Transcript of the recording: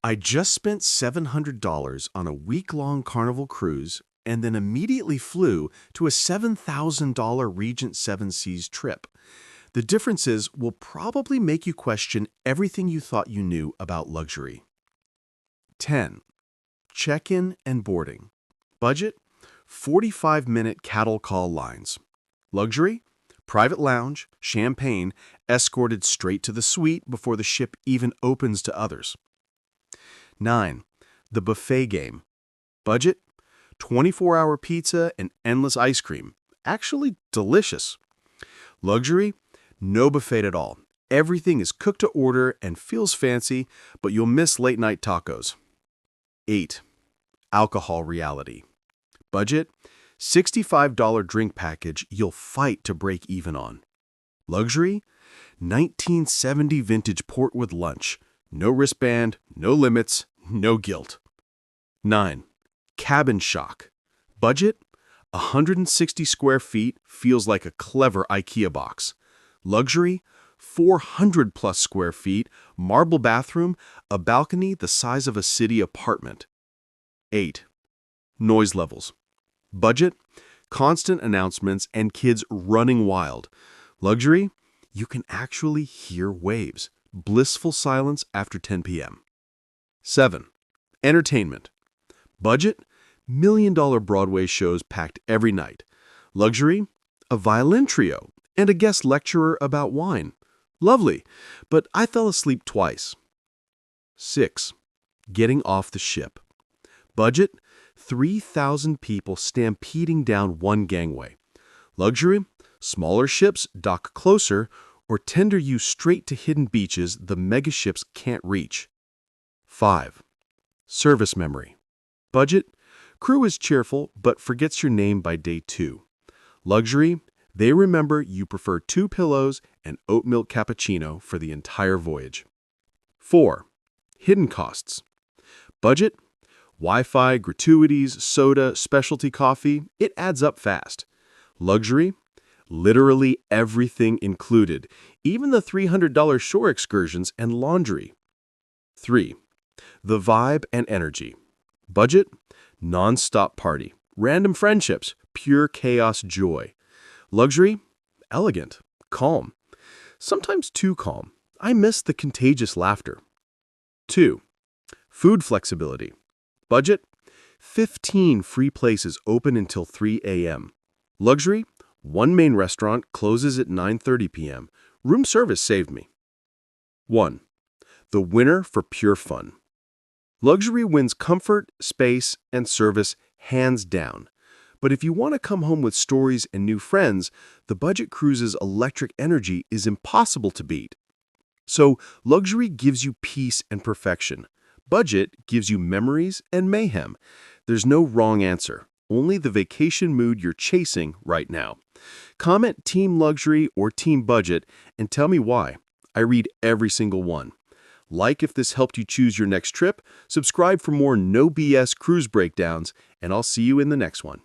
I just spent $700 on a week-long Carnival cruise and then immediately flew to a $7,000 Regent Seven Seas trip. The differences will probably make you question everything you thought you knew about luxury. 10. Check-in and boarding. Budget, 45-minute cattle call lines. Luxury, private lounge, champagne, escorted straight to the suite before the ship even opens to others. 9. The buffet game. Budget, 24-hour pizza and endless ice cream. Actually delicious. Luxury, no buffet at all. Everything is cooked to order and feels fancy, but you'll miss late-night tacos. 8. Alcohol reality. Budget, $65 drink package you'll fight to break even on. Luxury, 1970 vintage port with lunch. No wristband, no limits, no guilt. 9. Cabin shock. Budget, 160 square feet feels like a clever IKEA box. Luxury, 400-plus square feet, marble bathroom, a balcony the size of a city apartment. 8. Noise levels. Budget, constant announcements and kids running wild. Luxury, you can actually hear waves. Blissful silence after 10 p.m. 7. Entertainment. Budget, million-dollar Broadway shows packed every night. Luxury, a violin trio and a guest lecturer about wine. Lovely, but I fell asleep twice. 6. Getting off the ship. Budget, 3,000 people stampeding down one gangway. Luxury, smaller ships dock closer or tender you straight to hidden beaches the megaships can't reach. 5. Service memory. Budget, crew is cheerful but forgets your name by day 2. Luxury, they remember you prefer 2 pillows and oat milk cappuccino for the entire voyage. 4. Hidden costs. Budget, Wi-Fi, gratuities, soda, specialty coffee, it adds up fast. Luxury, literally everything included, even the $300 shore excursions and laundry. 3. The vibe and energy. Budget, non-stop party, random friendships, pure chaos joy. Luxury, elegant, calm. Sometimes too calm. I miss the contagious laughter. 2. Food flexibility. Budget, 15 free places open until 3 a.m. Luxury, one main restaurant closes at 9:30 p.m. Room service saved me. 1. The winner for pure fun. Luxury wins comfort, space, and service hands down. But if you want to come home with stories and new friends, the budget cruise's electric energy is impossible to beat. So, luxury gives you peace and perfection. Budget gives you memories and mayhem. There's no wrong answer, only the vacation mood you're chasing right now. Comment Team Luxury or Team Budget and tell me why. I read every single one. Like if this helped you choose your next trip, subscribe for more no BS cruise breakdowns, and I'll see you in the next one.